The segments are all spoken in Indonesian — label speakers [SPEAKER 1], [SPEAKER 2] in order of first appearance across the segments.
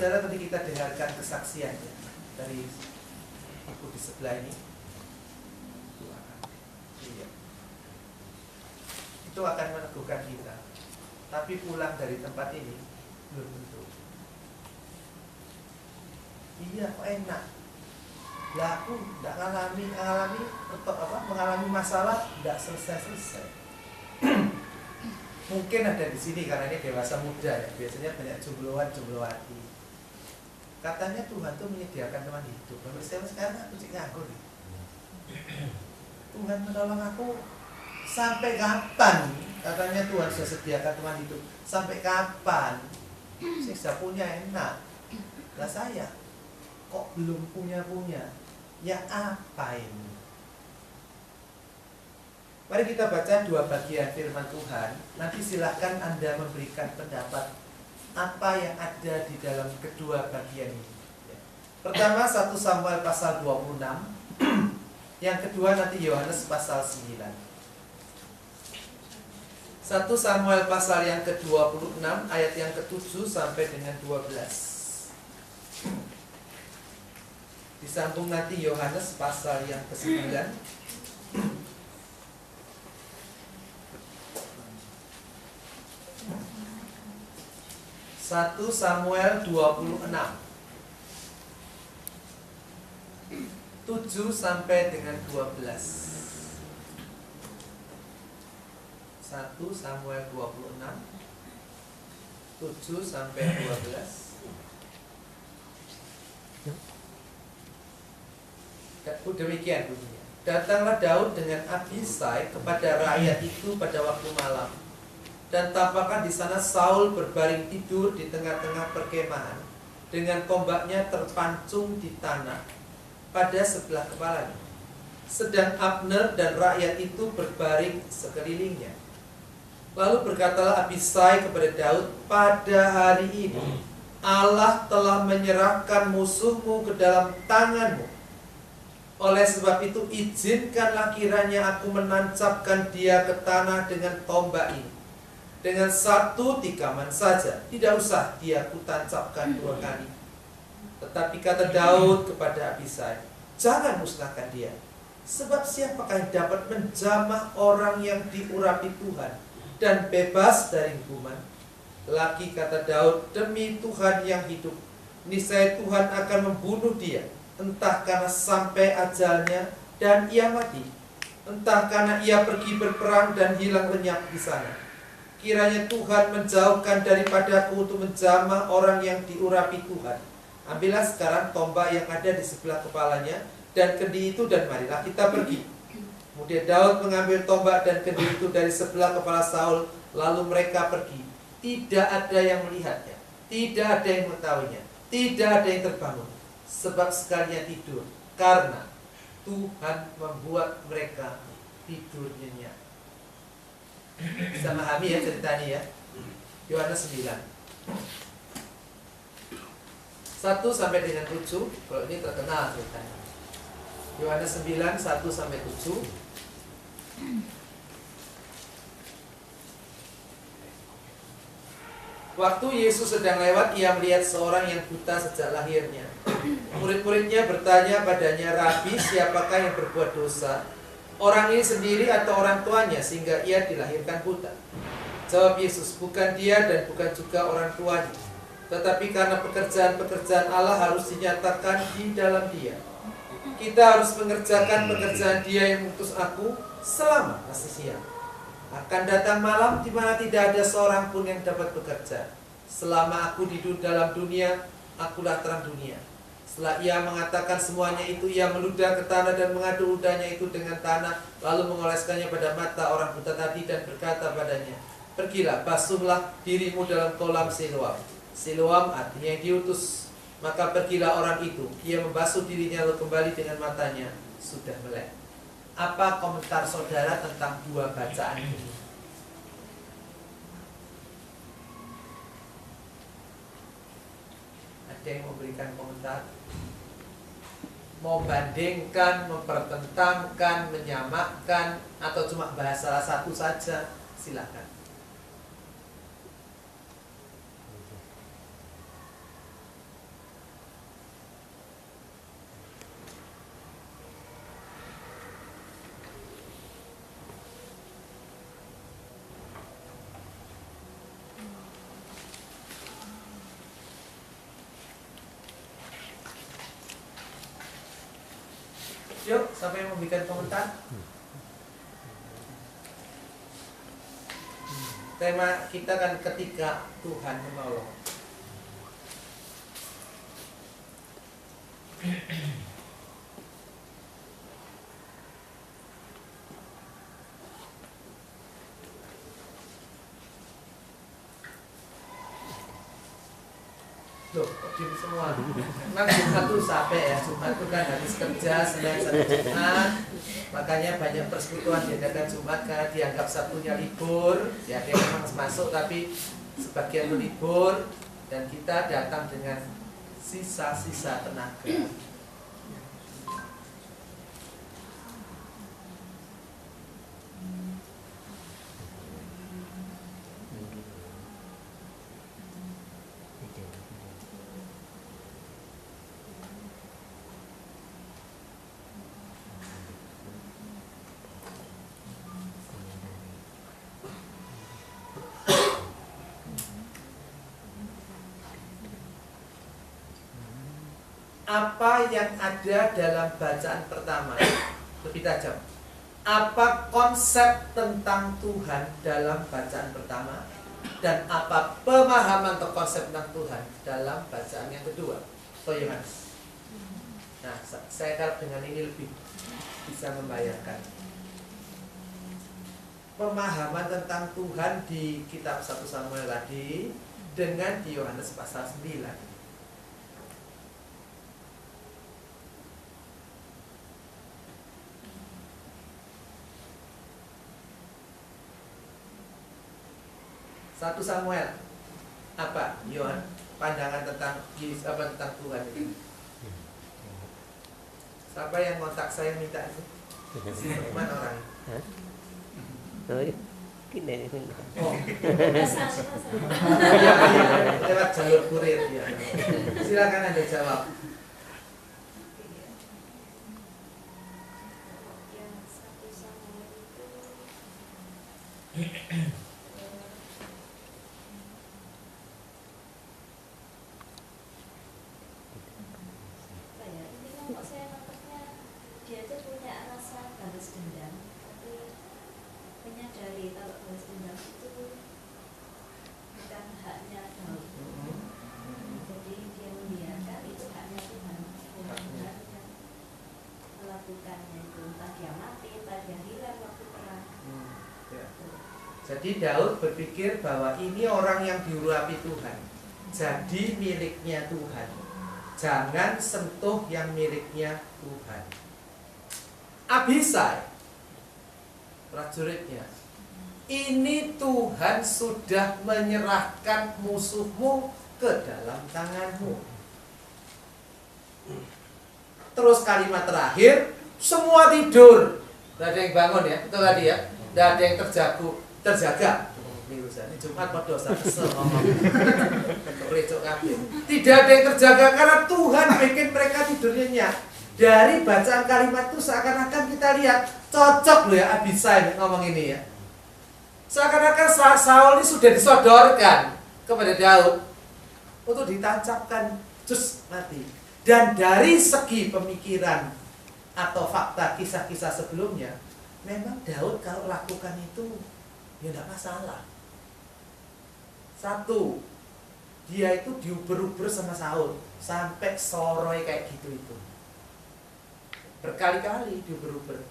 [SPEAKER 1] saudara tadi kita dengarkan kesaksiannya dari ibu di sebelah ini. Itu akan meneguhkan kita. Tapi pulang dari tempat ini belum tentu. Iya, kok enak. Lah aku tidak mengalami masalah tidak selesai. Mungkin ada di sini karena ini dewasa muda ya. Biasanya banyak jombloan-jomblowati. Katanya Tuhan tuh menyediakan teman hidup. Lalu sekarang aku cik nganggur. Tuhan menolong aku sampai kapan? Katanya Tuhan sudah sediakan teman hidup. Sampai kapan? Saya sudah punya enak. Lah saya kok belum punya? Ya apa ini? Mari kita baca 2 bagian firman Tuhan. Nanti silahkan Anda memberikan pendapat apa yang ada di dalam kedua bagian ini. Pertama 1 Samuel pasal 26. Yang kedua nanti Yohanes pasal 9. 1 Samuel pasal yang ke-26 ayat yang ke-7 sampai dengan 12. Disambung nanti Yohanes pasal yang ke-9. 1 Samuel 26 7 sampai dengan 12. 1 Samuel 26 7 sampai 12. Demikian bunyinya. Datanglah Daud dengan Abisai kepada rakyat itu pada waktu malam. Dan tampaklah di sana Saul berbaring tidur di tengah-tengah perkemahan dengan tombaknya terpancung di tanah pada sebelah kepalanya. Sedang Abner dan rakyat itu berbaring sekelilingnya. Lalu berkatalah Abisai kepada Daud, pada hari ini Allah telah menyerahkan musuhmu ke dalam tanganmu. Oleh sebab itu izinkanlah kiranya aku menancapkan dia ke tanah dengan tombak ini. Dengan 1 tikaman saja, tidak usah dia kutancapkan 2 kali. Tetapi kata Daud kepada Abisai, jangan musnahkan dia. Sebab siapakah yang dapat menjamah orang yang diurapi Tuhan dan bebas dari hukuman? Lagi kata Daud, demi Tuhan yang hidup, niscaya Tuhan akan membunuh dia. Entah karena sampai ajalnya dan ia mati, entah karena ia pergi berperang dan hilang lenyap di sana. Kiranya Tuhan menjauhkan daripadaku untuk menjamah orang yang diurapi Tuhan. Ambillah sekarang tombak yang ada di sebelah kepalanya dan kendi itu dan marilah kita pergi. Kemudian Daud mengambil tombak dan kendi itu dari sebelah kepala Saul. Lalu mereka pergi. Tidak ada yang melihatnya, tidak ada yang mengetahuinya, tidak ada yang terbangun. Sebab sekalian tidur, karena Tuhan membuat mereka tidur nyenyak. Bisa memahami ya cerita ini ya. Yohanes 9 1 sampai dengan 7. Kalau ini terkenal ceritanya. Yohanes 9 1 sampai 7. Waktu Yesus sedang lewat, ia melihat seorang yang buta sejak lahirnya. Murid-muridnya bertanya padanya, Rabi, siapakah yang berbuat dosa? Orang ini sendiri atau orang tuanya sehingga ia dilahirkan buta? Jawab Yesus, bukan dia dan bukan juga orang tuanya, tetapi karena pekerjaan-pekerjaan Allah harus dinyatakan di dalam dia. Kita harus mengerjakan pekerjaan dia yang mengutus aku selama masih siang. Akan datang malam di mana tidak ada seorang pun yang dapat bekerja. Selama aku di dalam dunia, akulah terang dunia. Setelah ia mengatakan semuanya itu, ia meludah ke tanah dan mengadu ludahnya itu dengan tanah, lalu mengoleskannya pada mata orang buta tadi dan berkata padanya, pergilah, basuhlah dirimu dalam kolam Siloam. Siloam artinya yang diutus. Maka pergilah orang itu, ia membasuh dirinya lalu kembali dengan matanya sudah melek. Apa komentar saudara tentang 2 bacaan ini? Ada yang memberikan komentar? Mau bandingkan, mempertentangkan, menyamakan, atau cuma bahas salah satu saja? Silakan. Yuk, siapa yang memberikan komentar? Tema kita kan ketika Tuhan menolong. Loh, kok diem semua? Memang Jumat tuh capek ya. Jumat tuh kan habis kerja, Senin sampai Jumat. Makanya banyak persekutuan diadakan Jumat karena dianggap Sabtunya libur. Ya, dia memang masuk tapi sebagian libur. Dan kita datang dengan sisa-sisa tenaga. Apa yang ada dalam bacaan pertama? Lebih tajam. Apa konsep tentang Tuhan dalam bacaan pertama? Dan apa pemahaman atau konsep tentang Tuhan dalam bacaan yang kedua? So, Yohanes. Nah, saya harap dengan ini lebih bisa membayangkan pemahaman tentang Tuhan di kitab 1 Samuel tadi dengan di Yohanes pasal 9. Satu Samuel apa? Yohan pandangan tentang tentang Tuhan itu. Siapa yang kontak saya minta itu? Mana orang?
[SPEAKER 2] Oh, gini.
[SPEAKER 1] Oh, lewat jalur kurir ya. Silakan Anda jawab. Jadi Daud berpikir bahwa ini orang yang diurapi Tuhan, jadi miliknya Tuhan. Jangan sentuh yang miliknya Tuhan. Abisai, prajuritnya, ini Tuhan sudah menyerahkan musuhmu ke dalam tanganmu. Terus kalimat terakhir, semua tidur. Tidak ada yang bangun ya, itu tadi ya. Tidak ada yang terjaga. Ini Jumat pada dosa kesel ngomong. Tidak ada yang terjaga karena Tuhan bikin mereka tidur nyenyak. Dari bacaan kalimat itu seakan-akan kita lihat cocok loh ya Abisai ngomong ini ya. Seakan-akan Saul ini sudah disodorkan kepada Daud untuk ditancapkan jus mati. Dan dari segi pemikiran atau fakta kisah-kisah sebelumnya, memang Daud kalau lakukan itu ya tidak masalah. Satu, dia itu diuber-uber sama Saul sampai soroi kayak gitu itu. Berkali-kali diuber-uber.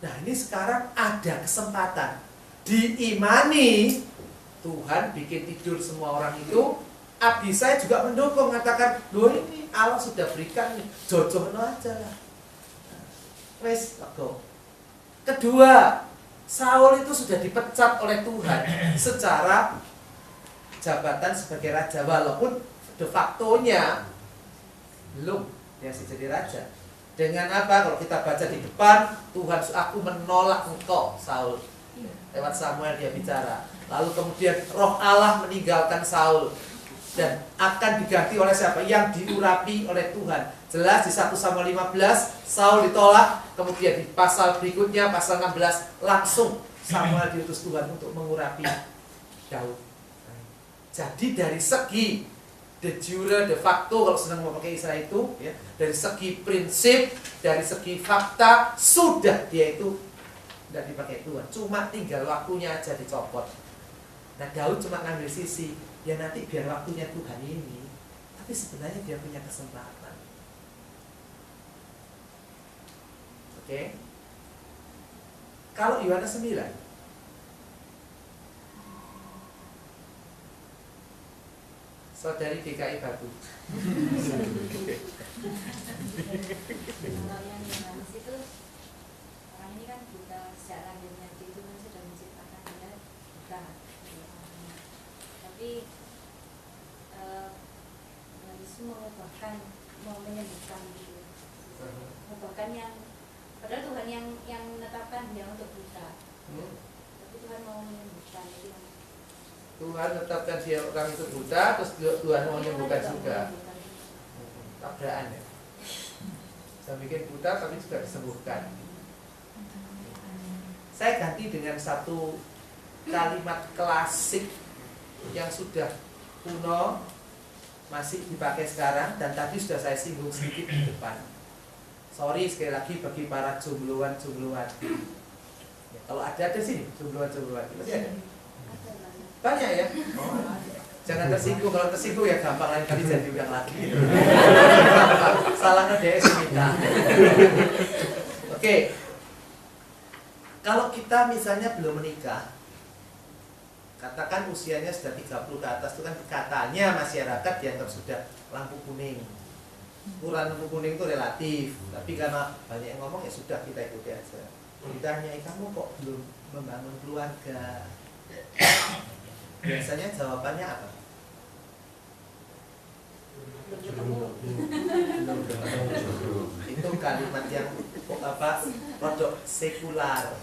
[SPEAKER 1] Nah ini sekarang ada kesempatan diimani Tuhan bikin tidur semua orang itu. Abisai juga mendukung, mengatakan, loh ini Allah sudah berikan nih, jodoh aja lah. Wes, go. Kedua, Saul itu sudah dipecat oleh Tuhan secara jabatan sebagai raja, walaupun de facto-nya belum dia sih jadi raja. Dengan apa? Kalau kita baca di depan, Tuhan, aku menolak engkau, Saul. Lewat Samuel dia bicara. Lalu kemudian Roh Allah meninggalkan Saul dan akan diganti oleh siapa? Yang diurapi oleh Tuhan. Jelas di 1 Samuel 15 Saul ditolak, kemudian di pasal berikutnya pasal 16 langsung Samuel diutus Tuhan untuk mengurapi Daud. Jadi dari segi de jure, de facto kalau senang mau pakai istilah itu ya, dari segi prinsip, dari segi fakta sudah dia itu tidak dipakai Tuhan, cuma tinggal waktunya aja dicopot. Nah Daud cuma ngambil sisi ya nanti biar waktunya Tuhan ini, tapi sebenarnya dia punya kesempatan. Oke. Kalau Yohanes 9 saudari DKI Batu.
[SPEAKER 3] Kalau yang Yohanes itu orang ini kan buta, sejak lahirnya itu kan sudah menciptakan dia buta. Tapi Yesus mau menyembuhkan gitu. Mengubahkan yang padahal Tuhan yang menetapkan dia untuk buta. Tapi Tuhan mau menyembuhkan itu.
[SPEAKER 1] Tuhan tetapkan dia orang itu buta, terus Tuhan mau menyembuhkan juga. Tabrakan ya. Saya bikin buta tapi juga disembuhkan. Saya ganti dengan satu kalimat klasik yang sudah kuno, masih dipakai sekarang, dan tadi sudah saya singgung sedikit di depan. Sorry sekali lagi bagi para jombloan. Ya, kalau ada sini jombloan. Masih ada? Banyak ya? Oh, jangan tersinggung, kalau tersinggung ya gampang lain kali jadi ulang lagi. Salahnya DS minta. Oke. Kalau kita misalnya belum menikah, katakan usianya sudah 30 ke atas, itu kan katanya masyarakat dianggap sudah lampu kuning. Ukuran lampu kuning itu relatif, tapi karena banyak yang ngomong ya sudah kita ikuti aja. Ditanya, kamu kok belum membangun keluarga? Biasanya jawabannya apa? Itu kalimat yang rodok sekular.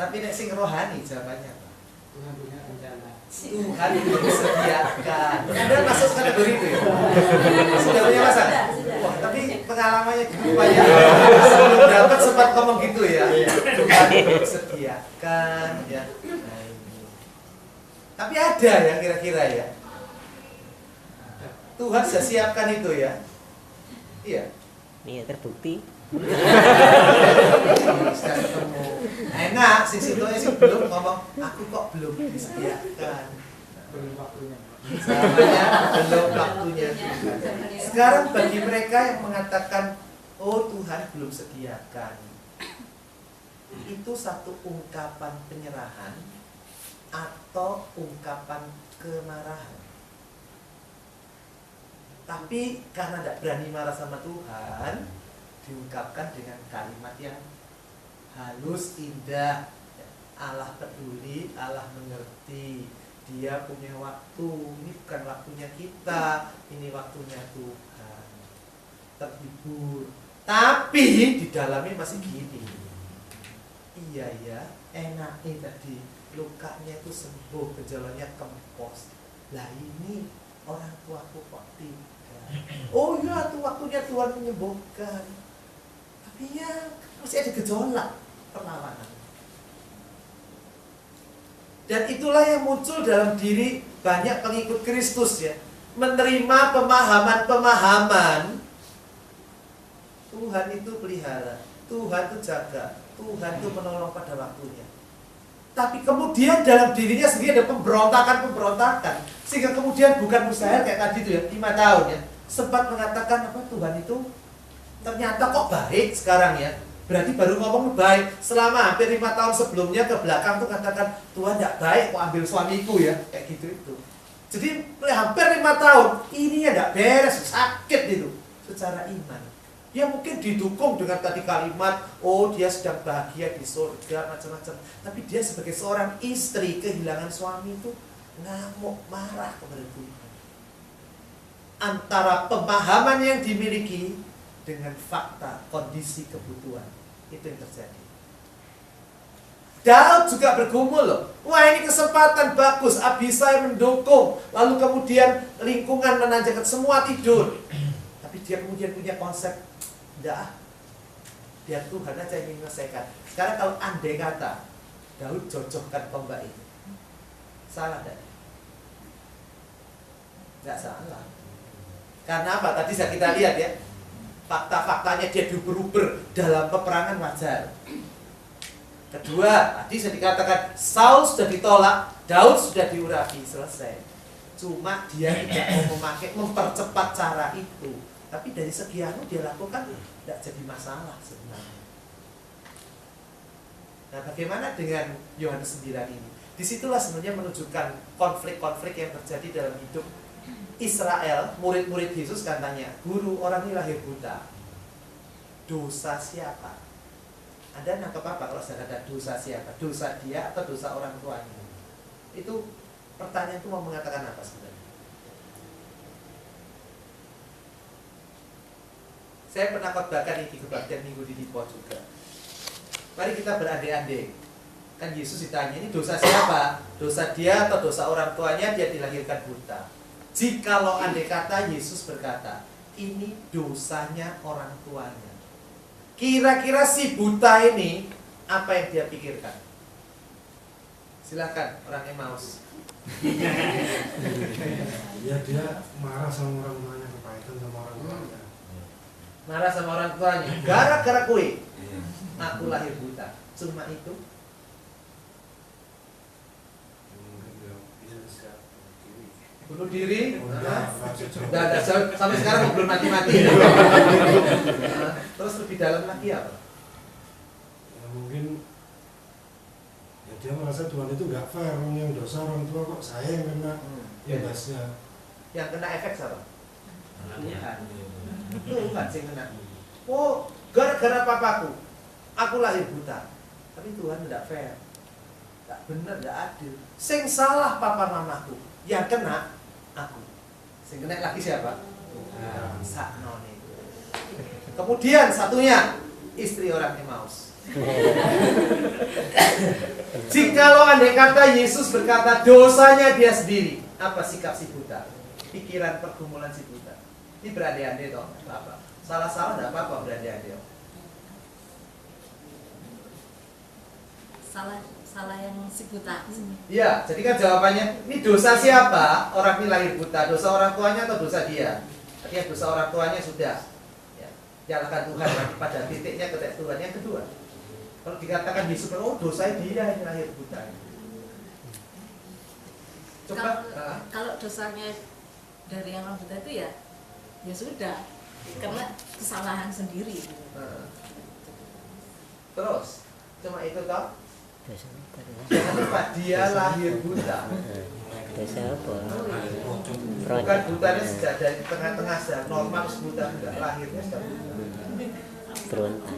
[SPEAKER 1] Tapi nek sing rohani jawabannya apa?
[SPEAKER 4] Tuhan punya rencana.
[SPEAKER 1] Tuhan disediakan. Anda masuk kategori itu ya? Sudah punya masa? Wah, tapi pengalamannya gitu Pak ya. Sebelum dapat sempat ngomong gitu ya. Tuhan disediakan ya. Tapi ada ya kira-kira ya. Tuhan sudah siapkan itu ya. Iya.
[SPEAKER 2] Iya terbukti.
[SPEAKER 1] Sudah ketemu. Enak sih situnya sih belum ngomong. Aku kok belum disediakan.
[SPEAKER 4] Belum waktunya.
[SPEAKER 1] Samanya belum waktunya. Sekarang bagi mereka yang mengatakan, oh Tuhan belum sediakan, itu satu ungkapan penyerahan atau ungkapan kemarahan. Tapi karena tidak berani marah sama Tuhan, diungkapkan dengan kalimat yang halus, indah. Allah peduli, Allah mengerti. Dia punya waktu. Ini bukan waktunya kita, ini waktunya Tuhan. Terhibur. Tapi di dalamnya masih gini. Iya ya, enaknya tadi lukanya itu sembuh, gejalanya kempos. Lah ini orang tuaku kok tidak. Oh iya, itu waktunya Tuhan menyembuhkan. Tapi ya masih ada gejolak perlawanan. Dan itulah yang muncul dalam diri banyak pengikut Kristus ya. Menerima pemahaman-pemahaman Tuhan itu pelihara, Tuhan itu jaga, Tuhan itu menolong pada waktunya. Tapi kemudian dalam dirinya sendiri ada pemberontakan, sehingga kemudian bukan mustahil kayak tadi itu ya, 5 tahun ya, sempat mengatakan apa, Tuhan itu ternyata kok baik sekarang ya. Berarti baru ngomong baik. Selama hampir 5 tahun sebelumnya ke belakang tuh katakan, Tuhan tidak baik kok ambil suamiku ya, kayak gitu itu. Jadi hampir 5 tahun ininya tidak beres, sakit itu secara iman. Ya mungkin didukung dengan tadi kalimat, oh dia sedang bahagia di surga, macam-macam. Tapi dia sebagai seorang istri kehilangan suami itu ngamuk, marah kepada Tuhan. Antara pemahaman yang dimiliki dengan fakta, kondisi kebutuhan, itu yang terjadi. Daud juga bergumul loh. Wah ini kesempatan bagus, Abisai mendukung, lalu kemudian lingkungan menanjakan, semua tidur. Tapi dia kemudian punya konsep, enggak, biar Tuhan aja yang menyelesaikan. Sekarang kalau andai kata Daud cocokkan tombak ini, salah enggak? Nggak salah. Karena apa? Tadi sudah kita lihat ya, fakta-faktanya dia diuber-uber dalam peperangan wajar. Kedua, tadi sudah dikatakan Saul sudah ditolak, Daud sudah diurapi, selesai. Cuma dia tidak mau mempercepat cara itu. Tapi dari segi anu dia lakukan tidak jadi masalah sebenarnya. Nah, bagaimana dengan Yohanes 9 ini? Disitulah sebenarnya menunjukkan konflik-konflik yang terjadi dalam hidup Israel. Murid-murid Yesus kan tanya, guru, orang ini lahir buta, dosa siapa? Anda nangkep apa kalau saya kata dosa siapa? Dosa dia atau dosa orang tuanya? Itu pertanyaan itu mau mengatakan apa sebenarnya? Saya pernah khotbahkan ini kebaktian minggu di Dipo juga. Mari kita berandai-andai. Kan Yesus ditanya, ini dosa siapa? Dosa dia atau dosa orang tuanya dia dilahirkan buta? Jikalau andai kata Yesus berkata, ini dosanya orang tuanya, kira-kira si buta ini apa yang dia pikirkan? Silakan orang Emmaus.
[SPEAKER 5] Ya dia marah sama orang tuanya, kepahitan sama orang tuanya.
[SPEAKER 1] Marah sama orang tuanya, gara-gara kue aku lahir buta. Cuma itu. Bunuh diri. Sampai sekarang belum mati-mati. Terus lebih dalam lagi apa?
[SPEAKER 5] Ya mungkin ya dia merasa Tuhan itu nggak fair, yang dosa orang tua kok saya yang kena imbasnya.
[SPEAKER 1] Yang kena efek siapa? Tuhan. Tuhan sih kena. Oh, gara-gara papaku aku lahir buta. Tapi Tuhan tidak fair, tidak benar, tidak adil. Sing salah papa mamaku, yang kena aku. Sing kena lagi siapa? Tuhan. Saknone. Kemudian satunya istri orang Emmaus. Jikalau andai kata Yesus berkata dosanya dia sendiri, apa sikap si buta? Pikiran pergumulan si buta. Ini berandai-andai toh, apa? Salah-salah tidak apa-apa berandai-andai.
[SPEAKER 6] Salah yang si buta.
[SPEAKER 1] Iya, jadi kan jawabannya, ini dosa siapa? Orang ini lahir buta, dosa orang tuanya atau dosa dia? Artinya dosa orang tuanya sudah. Ya, nyalakan Tuhan pada titiknya ke Tuhan. Yang kedua, kalau dikatakan Yesus, oh dosa dia yang lahir buta. Coba.
[SPEAKER 6] Kalau dosanya dari yang orang buta itu ya sudah, karena kesalahan sendiri.
[SPEAKER 1] Terus, cuma itu toh? Jangan lupa dia lahir buta.
[SPEAKER 2] Dosa apa?
[SPEAKER 1] Bukan butanya sejak dari tengah-tengah saja, normal buta enggak, lahirnya sudah buta.
[SPEAKER 2] Berontak.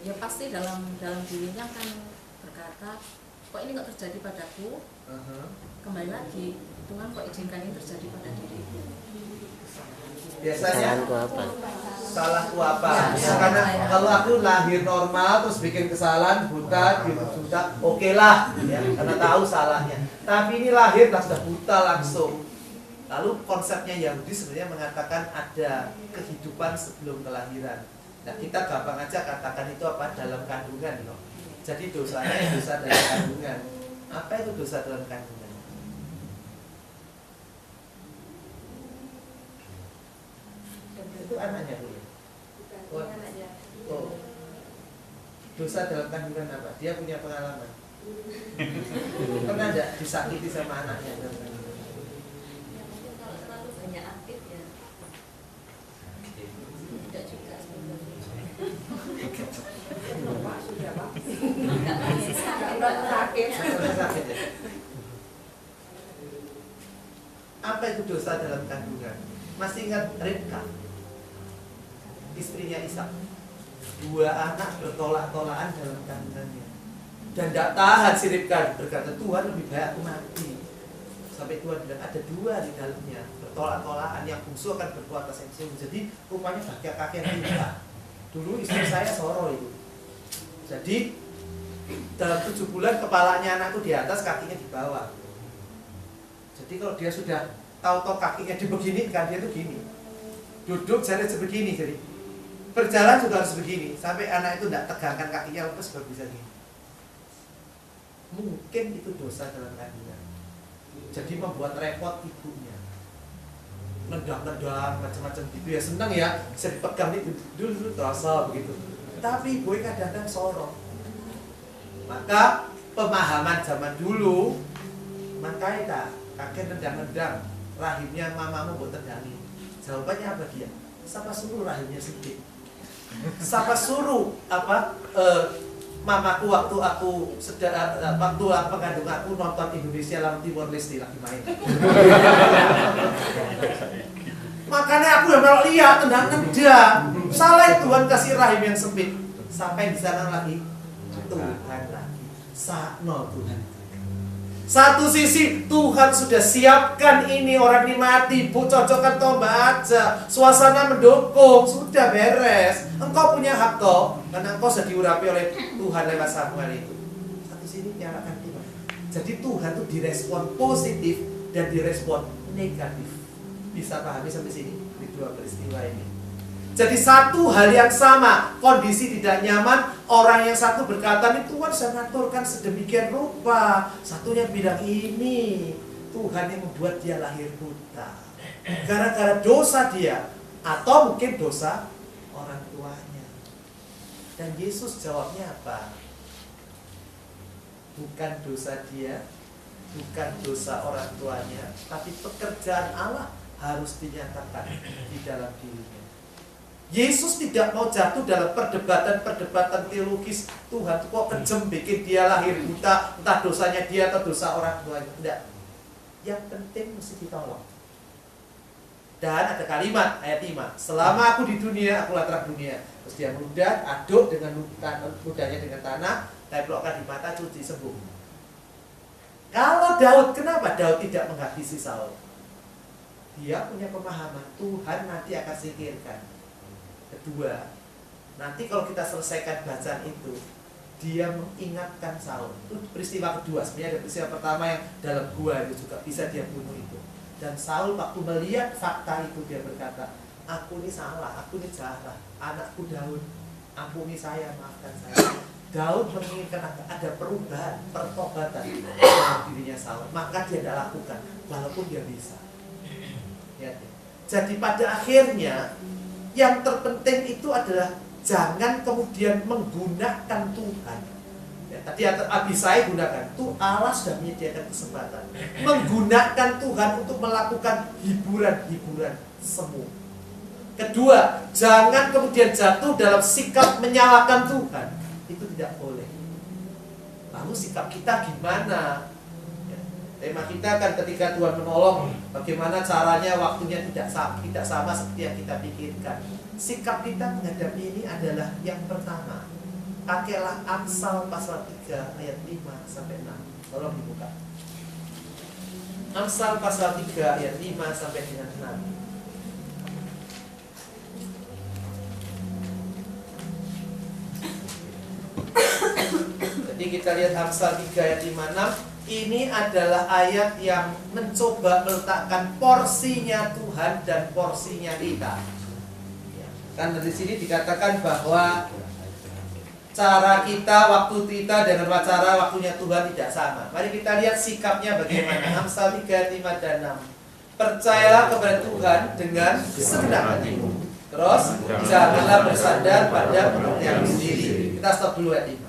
[SPEAKER 6] Ya pasti dalam dirinya kan berkata, kok ini kok terjadi padaku? Kembali lagi, Tuhan kok izinkan ini terjadi pada diriku?
[SPEAKER 1] Biasanya
[SPEAKER 2] Kesalahanku apa?
[SPEAKER 1] salahku apa? Ya, karena kalau aku lahir normal terus bikin kesalahan buta, oke lah, ya, karena tahu salahnya. Tapi ini lahir sudah buta langsung. Lalu konsepnya Yahudi sebenarnya mengatakan ada kehidupan sebelum kelahiran. Nah kita gampang aja katakan itu apa? Dalam kandungan loh. Jadi dosanya dosa dalam kandungan. Apa itu dosa dalam kandungan? Itu anaknya dulu. Oh. Dosa dalam kandungan apa? Dia punya pengalaman. Pernah enggak disakiti sama anaknya dalam kandungan?
[SPEAKER 6] Kalau terlalu banyak aktif ya tidak juga sebenarnya.
[SPEAKER 1] Sakit ya? Apa itu dosa dalam kandungan? Masih ingat Ribka, istrinya Ishak? 2 anak bertolak-tolakan dalam kandungannya. Dan tidak tahan si Ribka, berkata Tuhan lebih baik aku mati. Sampai Tuhan bilang ada 2 di dalamnya bertolak-tolakan, yang bungsu akan berbuat atas yang sulung. Jadi rupanya kakek Ribka. Dulu istri saya Soro itu. Jadi dalam 7 bulan kepalanya anakku di atas, kakinya di bawah. Jadi kalau dia sudah tahu-tahu kakinya dibeginikan, dia tuh gini. Duduk jari sebegini, jadi berjalan juga harus begini. Sampai anak itu tidak tegangkan kakinya, lepas baru bisa gini. Mungkin itu dosa dalam kandungan. Jadi membuat repot ibunya. nendang-nendang macam-macam gitu ya, senang ya, bisa dipegang itu dulu terasa begitu. Tapi gue kadang-kadang sorong. Maka pemahaman zaman dulu, makanya kakek nendang-nendang rahimnya mamamu buat tendangi. Jawabannya apa dia? Siapa suruh rahimnya sempit? Siapa suruh mamaku waktu aku waktu kandung aku nonton Indonesia lawan Timor Leste lagi main. Makanya aku yang melok lihat tendang-nendang. Salah Tuhan kasih rahim yang sempit. Sampai di sana lagi Tuhan lagi. Sakno Tuhan. Satu sisi Tuhan sudah siapkan ini orang ini mati, bu cocokkan tombak aja, suasana mendukung, sudah beres. Engkau punya hak toh, karena engkau sudah diurapi oleh Tuhan lewat Samuel itu. Satu sini nyalakan Tuhan. Jadi Tuhan tuh direspon positif dan direspon negatif. Bisa pahami sampai sini di dua peristiwa ini. Jadi satu hal yang sama, kondisi tidak nyaman, orang yang satu berkata, ini Tuhan saya ngaturkan sedemikian rupa. Satunya bilang ini, Tuhan yang membuat dia lahir buta. Gara-gara dosa dia, atau mungkin dosa orang tuanya. Dan Yesus jawabnya apa? Bukan dosa dia, bukan dosa orang tuanya, tapi pekerjaan Allah harus dinyatakan di dalam dirinya. Yesus tidak mau jatuh dalam perdebatan teologis. Tuhan kok kejem bikin dia lahir buta, entah dosanya dia atau dosa orang tuanya. Tidak. Yang penting mesti ditolong. Dan ada kalimat ayat 5, selama aku di dunia, akulah terang dunia. Terus dia meludah, aduk dengan ludahnya dengan tanah, teplokkan di mata, cuci sembuh. Kalau Daud, kenapa Daud tidak menghabisi Saul? Dia punya pemahaman Tuhan nanti akan singkirkan. Kedua, nanti kalau kita selesaikan bacaan itu, dia mengingatkan Saul. Itu peristiwa kedua. Sebenarnya ada peristiwa pertama yang dalam gua itu juga bisa dia bunuh itu. Dan Saul waktu melihat fakta itu dia berkata, aku ini salah, aku ini jahat, anakku Daud, ampuni saya, maafkan saya. Daud menginginkan ada perubahan, pertobatan dalam dirinya Saul. Maka dia tidak lakukan, walaupun dia bisa. Ya. Jadi pada akhirnya yang terpenting itu adalah jangan kemudian menggunakan Tuhan. Ya, tadi Abisai gunakan, itu Allah sudah menyediakan kesempatan menggunakan Tuhan untuk melakukan hiburan-hiburan semu. Kedua, jangan kemudian jatuh dalam sikap menyalahkan Tuhan. Itu tidak boleh. Lalu sikap kita gimana? Tema kita kan ketika Tuhan menolong, bagaimana caranya waktunya tidak sama seperti yang kita pikirkan. Sikap kita menghadapi ini adalah yang pertama, pakailah Amsal pasal 3 ayat 5 sampai 6. Tolong dibuka. Amsal pasal 3 ayat 5 sampai dengan 6. Jadi kita lihat Amsal 3 ayat 5-6. Ini adalah ayat yang mencoba meletakkan porsinya Tuhan dan porsinya kita. Kan dari sini dikatakan bahwa cara kita, waktu kita dengan cara waktunya Tuhan tidak sama. Mari kita lihat sikapnya bagaimana. Amsal 3 ayat 5 dan 6. Percayalah kepada Tuhan dengan segenap hatimu. Terus janganlah bersandar pada pengertian sendiri. Kita stop dulu ayat 5.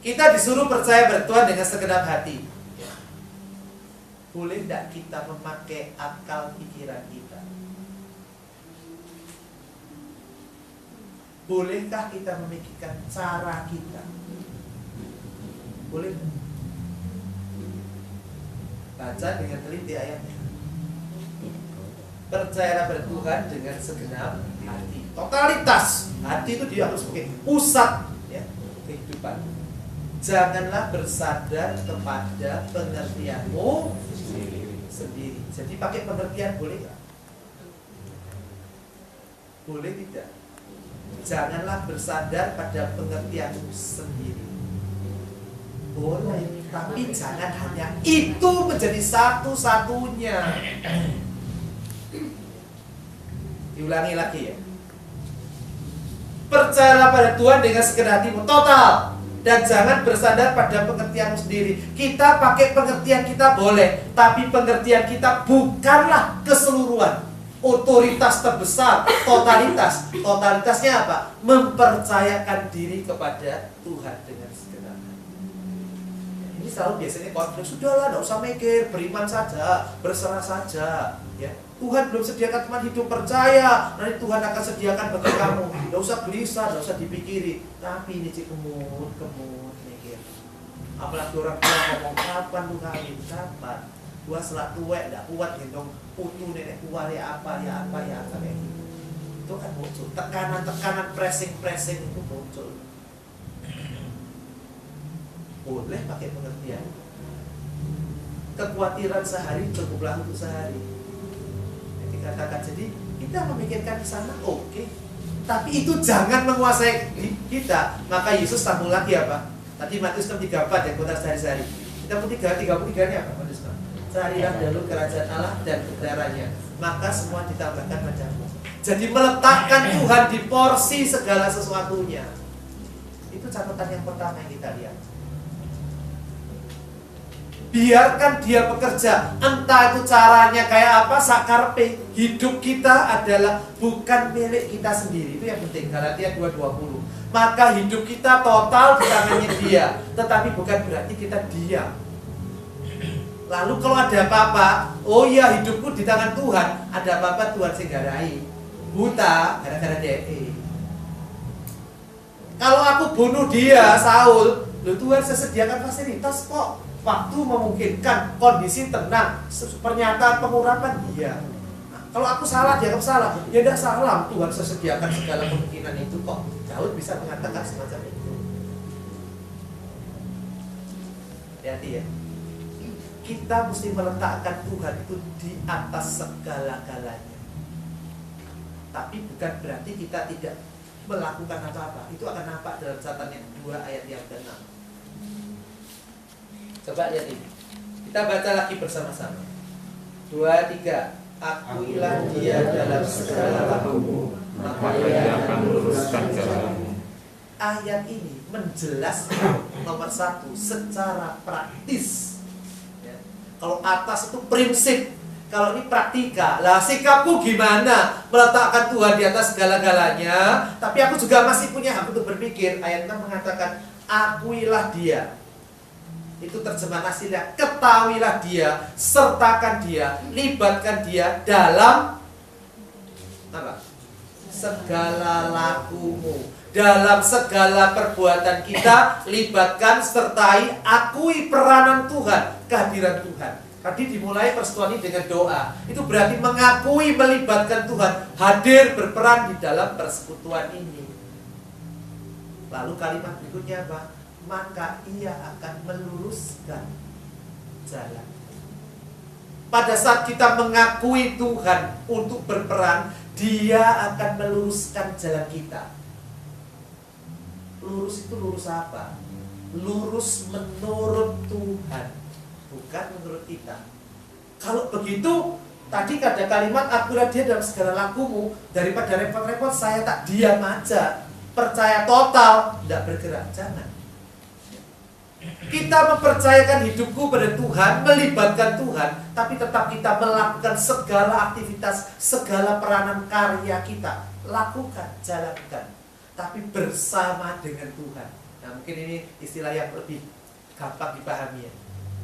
[SPEAKER 1] Kita disuruh percaya pada Tuhan dengan segenap hati. Boleh tidak kita memakai akal pikiran kita? Bolehkah kita memikirkan cara kita? Boleh? Baca dengan teliti ayatnya. Percayalah pada Tuhan dengan segenap hati. Totalitas. Hati itu dia harus sebagai pusat ya, kehidupan. Janganlah bersandar kepada pengertianmu sendiri. Jadi pakai pengertian boleh nggak? Boleh tidak? Janganlah bersandar pada pengertianmu sendiri. Boleh, tapi jangan hanya itu menjadi satu-satunya. Diulangi lagi ya. Percayalah pada Tuhan dengan segenap hatimu, total. Dan jangan bersandar pada pengertianmu sendiri. Kita pakai pengertian kita boleh, tapi pengertian kita bukanlah keseluruhan. Otoritas terbesar, totalitas. Totalitasnya apa? Mempercayakan diri kepada Tuhan dengan segenap hati. Ini selalu biasanya konflik. Sudahlah, tidak usah mikir, beriman saja, berserah saja. Ya, Tuhan belum sediakan teman hidup, percaya nanti Tuhan akan sediakan bagi kamu. Tidak usah gelisah, tidak usah dipikiri. Tapi ini kemud mikir. Apalagi orang tua ngomong, kapan lu kawin, kapan? Gua selak tuwek, tidak kuat gendong putu nenek tua ya apa kayak gitu. Itu kan muncul tekanan pressing itu muncul. Boleh pakai pengertian. Kekhawatiran sehari cukuplah untuk sehari. Dikatakan, jadi kita memikirkan di sana oke. Tapi itu jangan menguasai kita. Maka Yesus sambung lagi apa? Tadi Matius 6:34 ya, konteks sehari-hari. Kita pun 33-nya apa Matius 6? Carilah dahulu kerajaan Allah dan kebenarannya, maka semua ditambahkan padamu. Jadi meletakkan Tuhan di porsi segala sesuatunya. Itu catatan yang pertama yang kita lihat. Biarkan dia bekerja, entah itu caranya kayak apa, sakarpe. Hidup kita adalah bukan milik kita sendiri. Itu yang penting, Galatia 2:20. Maka hidup kita total di tangannya dia, tetapi bukan berarti kita diam. Lalu kalau ada apa-apa, oh iya hidupku di tangan Tuhan. Ada apa-apa Tuhan singgarai. Buta gara-gara DE. Kalau aku bunuh dia, Saul, Tuhan sesediakan fasilitas kok. Waktu memungkinkan, kondisi tenang, pernyataan pengurapan dia. Nah, kalau aku salah, dianggap salah, ya tidak salah. Tuhan sesediakan segala kemungkinan itu kok. Daud bisa mengatakan semacam itu. Hati-hati ya. Kita mesti meletakkan Tuhan itu di atas segala-galanya. Tapi bukan berarti kita tidak melakukan apa-apa. Itu akan nampak dalam catatan yang 2 ayat yang ke-6. Coba lihat ini. Kita baca lagi bersama-sama. 2, 3. Akuilah dia dalam segala lakumu, maka ia akan meluruskan jalanmu. Ayat ini menjelaskan nomor 1 secara praktis. Ya. Kalau atas itu prinsip, kalau ini praktika. Lah sikapku gimana? Meletakkan Tuhan di atas segala-galanya, tapi aku juga masih punya hak untuk berpikir. Ayat 6 mengatakan, akuilah dia. Itu terjemahan aslinya, ketahuilah dia, sertakan dia, libatkan dia dalam apa? Segala lakumu, dalam segala perbuatan kita, libatkan, sertai, akui peranan Tuhan, kehadiran Tuhan. Tadi dimulai persekutuan ini dengan doa. Itu berarti mengakui, melibatkan Tuhan, hadir berperan di dalam persekutuan ini. Lalu kalimat berikutnya apa? Maka ia akan meluruskan jalan. Pada saat kita mengakui Tuhan untuk berperan, dia akan meluruskan jalan kita. Lurus itu lurus apa? Lurus menurut Tuhan, bukan menurut kita. Kalau begitu, tadi ada kalimat akulah dia dalam segala lakumu. Daripada repot-repot saya tak diam aja, percaya total, tidak bergerak. Jangan. Kita mempercayakan hidupku pada Tuhan, melibatkan Tuhan, tapi tetap kita melakukan segala aktivitas, segala peranan karya kita. Lakukan, jalankan, tapi bersama dengan Tuhan. Nah, mungkin ini istilah yang lebih gampang dipahami ya.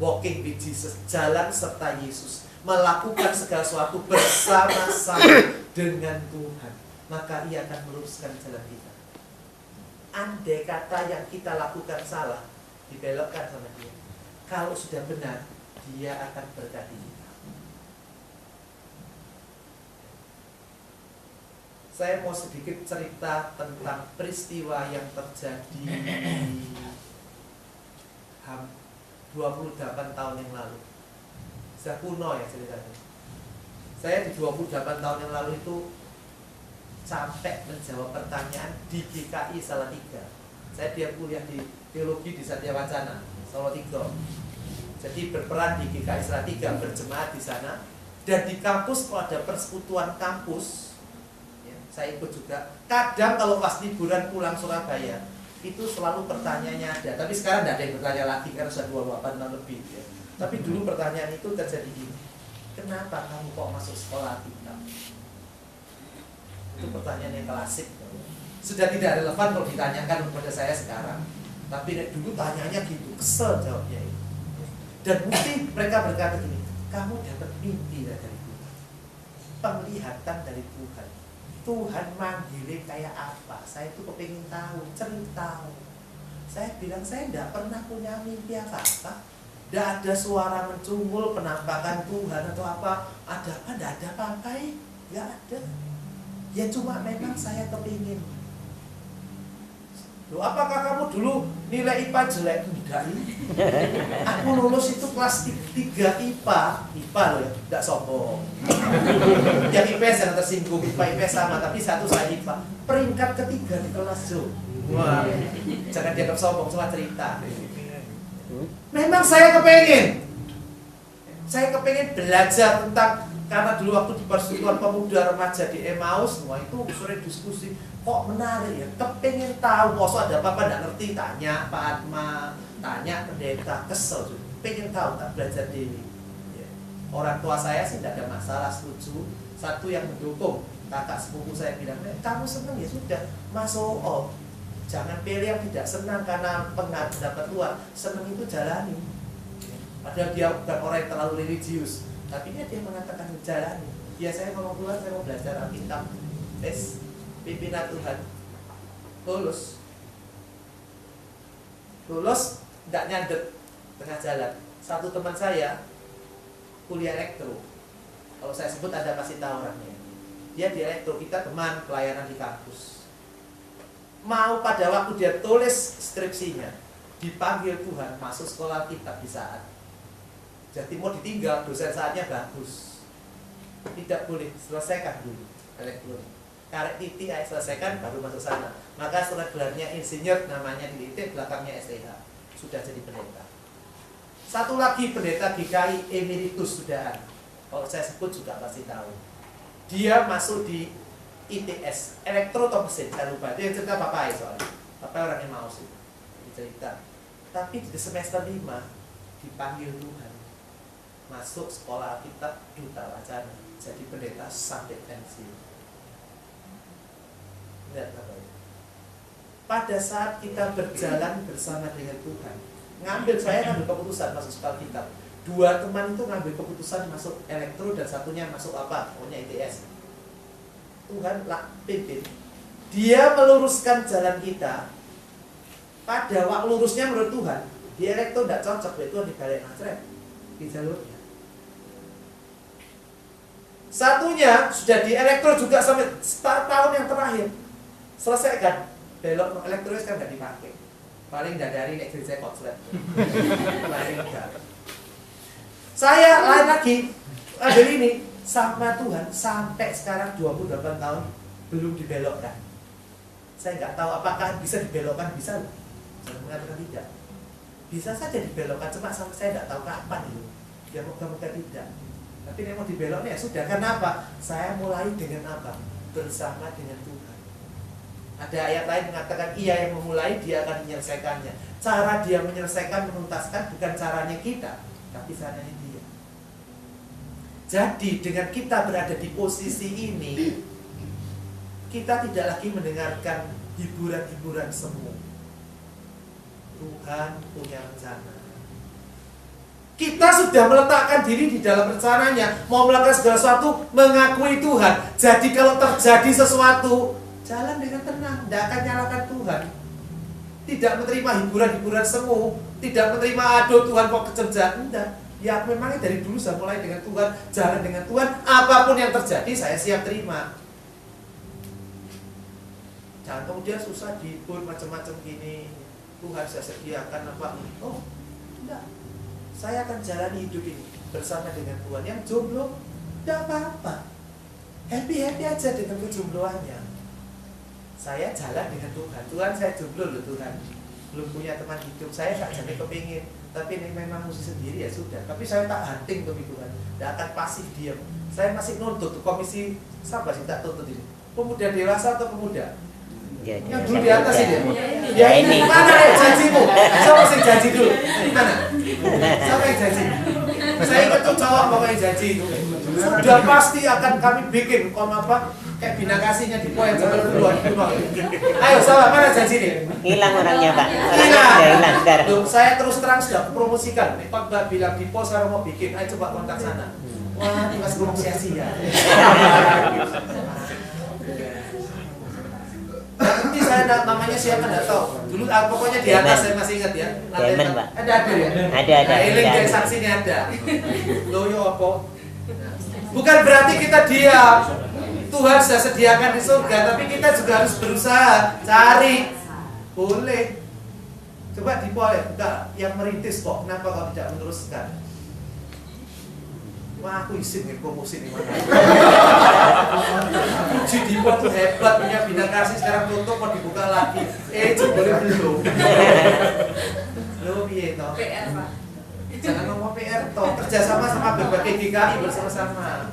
[SPEAKER 1] Walking with Jesus, jalan serta Yesus, melakukan segala sesuatu bersama-sama dengan Tuhan. Maka ia akan meluruskan jalan kita. Andai kata yang kita lakukan salah, dibelokkan sama dia. Kalau sudah benar, dia akan berkati kita. Saya mau sedikit cerita tentang peristiwa yang terjadi 28 tahun yang lalu. Sudah kuno ya ceritanya. Saya di 28 tahun yang lalu itu sampai menjawab pertanyaan di GKI Salatiga. Saya dia kuliah di teologi di Satya Wacana, Solo 3. Jadi berperan di GKI Salatiga, berjemaat di sana. Dan di kampus kalau ada persekutuan kampus, ya, saya ikut juga. Kadang kalau pas liburan pulang Surabaya, itu selalu pertanyaannya ada. Tapi sekarang tidak ada yang bertanya lagi karena sudah 28 tahun lebih ya. Tapi dulu pertanyaan itu terjadi gini, kenapa kamu kok masuk sekolah Alkitab? Itu pertanyaan yang klasik. Sudah tidak relevan kalau ditanyakan kepada saya sekarang. Tapi dulu tanyanya gitu, kesel jawabnya itu. Dan mesti mereka berkata gini, kamu dapat mimpi dari Tuhan, penglihatan dari Tuhan. Tuhan manggilnya kayak apa? Saya itu kepingin tahu, cerita. Saya bilang saya tidak pernah punya mimpi apa-apa. Tidak ada suara mencungul, penampakan Tuhan atau apa. Ada apa? Tidak ada apa-apa. Tidak ada. Ya cuma memang saya kepingin. Loh, apakah kamu dulu nilai IPA jelek? Enggak ini. Aku lulus itu kelas 3 IPA. IPA loh ya, tidak sombong. Yang IPS jangan tersinggung, IPA IPS sama, tapi satu saya IPA. Peringkat ketiga di kelas Jo. Wah, jangan dianggap sombong, cuma cerita. Memang saya kepengen. Saya kepengen belajar tentang, karena dulu waktu di Persekutuan Pemuda Remaja di Emmaus, semua itu sore diskusi. Kok menarik ya, kepengen tahu, kok ada apa-apa tidak ngerti, tanya Pak Atma, tanya pendeta, kesel juga, pengen tahu, tak belajar diri ya. Orang tua saya sih tidak ada masalah, setuju. Satu yang mendukung, kakak sepupu saya bilang, kamu senang ya sudah, masuk jangan pilih yang tidak senang karena pendapat luar, senang itu jalani. Padahal dia bukan orang yang terlalu religius, tapi dia mengatakan jalani. Biasanya ngomong keluar, saya mau belajar Alkitab, pimpinan Tuhan, lulus tidak nyandet tengah jalan. Satu teman saya kuliah elektro, kalau saya sebut Anda pasti tahu orangnya. Dia di elektro, kita teman pelayanan di kampus. Mau pada waktu dia tulis skripsinya, dipanggil Tuhan masuk sekolah Alkitab di saat. Jadi mau ditinggal, dosen saatnya bagus, tidak boleh, selesaikan dulu elektro. Karek titik saya selesaikan baru masuk sana. Maka surat gelarnya insinyur, namanya titik, belakangnya STH. Sudah jadi pendeta. Satu lagi pendeta GKI emeritus sudahan. Kalau saya sebut juga pasti tahu. Dia masuk di ITS, elektro atau mesin, saya lupa. Itu yang cerita Bapak soalnya. Bapak orang yang mau sih cerita. Tapi di semester 5 dipanggil Tuhan masuk sekolah Alkitab Duta Wacana, jadi pendeta sampai pensiun. Pada saat kita berjalan bersama dengan Tuhan, saya ngambil keputusan masuk sekolah Alkitab. 2 teman itu ngambil keputusan masuk elektro dan satunya masuk apa? Pokoknya ITS. Tuhan pimpin. Dia meluruskan jalan kita. Pada waktu lurusnya menurut Tuhan, di elektro tidak cocok, itu dibalik nacret di jalurnya. Satunya sudah di elektro juga sampai tahun yang terakhir. Selesaikan, belok elektronis kan nggak dipakai. Paling dadari nek saya konslet. Paling enggak. Saya lain lagi ada ini sama Tuhan sampai sekarang 28 tahun belum dibelokkan. Saya nggak tahu apakah bisa dibelokkan, bisa. Saya mengatakan tidak. Bisa saja dibelokkan, cuma sampai saya nggak tahu kapan itu. Ya moga-moga tidak. Tapi ini mau dibeloknya ya sudah. Kenapa? Saya mulai dengan apa? Bersama dengan Tuhan. Ada ayat lain mengatakan ia yang memulai, dia akan menyelesaikannya. Cara dia menyelesaikan, menuntaskan bukan caranya kita, tapi caranya dia. Jadi dengan kita berada di posisi ini, kita tidak lagi mendengarkan hiburan-hiburan semu. Tuhan punya rencana. Kita sudah meletakkan diri di dalam rencananya, mau melakukan segala sesuatu, mengakui Tuhan. Jadi kalau terjadi sesuatu, jalan dengan tenang, tidak akan nyalakan Tuhan. Tidak menerima hiburan-hiburan semu, tidak menerima aduh Tuhan kok kecerdasan, tidak. Ya memang dari dulu saya mulai dengan Tuhan, jalan dengan Tuhan, apapun yang terjadi saya siap terima. Jangan kemudian susah dihibur macam-macam gini, Tuhan saya sediakan apa? Oh, tidak. Saya akan jalani hidup ini bersama dengan Tuhan. Yang jomblo, tidak apa-apa. Happy-happy aja dengan kejombloannya. Saya jalan dengan Tuhan. Tuhan, saya jomblo loh Tuhan. Belum punya teman hidup. Saya gak jadi kepingin. Tapi ini memang mesti sendiri ya sudah. Tapi saya tak hunting demi Tuhan. Tidak akan pasif diam. Saya masih nuntut. Komisi siapa sih tak tuntut ini? Pemuda dewasa atau pemuda?
[SPEAKER 2] Ya,
[SPEAKER 1] Yang dulu di atas ini.
[SPEAKER 2] Ya,
[SPEAKER 1] Ya ini
[SPEAKER 2] ini.
[SPEAKER 1] mana ya janjimu? Siapa sih janji dulu? Mana? Siapa yang janji? Saya ingat tuh cowok pokoknya janji itu. Sudah pasti akan kami bikin apa? Kayak bina kasihnya di poin sampai duluan. Ayo sama mana janji nih?
[SPEAKER 2] Hilang orangnya Pak. Orangnya
[SPEAKER 1] Hilang.
[SPEAKER 2] sudah hilang sekarang.
[SPEAKER 1] Loh, saya terus terang sudah promosikan. Nih Khotbah bilang di pos sekarang mau bikin, ayo coba kontak sana. Wah, ini masih belum sia-sia. Nanti saya namanya siapa nggak tahu. Dulu pokoknya di atas saya masih ingat ya.
[SPEAKER 2] Demen, Pak.
[SPEAKER 1] Ada ya.
[SPEAKER 2] Ada.
[SPEAKER 1] Nah, Eling
[SPEAKER 2] Ada.
[SPEAKER 1] dan saksinya ada. Loh yo apa? Bukan berarti kita diam. Tuhan sudah sediakan di surga, tapi kita juga harus berusaha cari. Boleh. Coba boleh buka yang merintis kok. Kenapa kau tidak meneruskan? Wah, aku izin nih promosi nih mana. Puji Dipo tuh hebat punya bina kasih, sekarang tutup mau dibuka lagi. Boleh belum? Lo piye toh?
[SPEAKER 6] PR Pak.
[SPEAKER 1] Jangan ngomong PR toh, kerjasama sama berbagai GKI bersama-sama.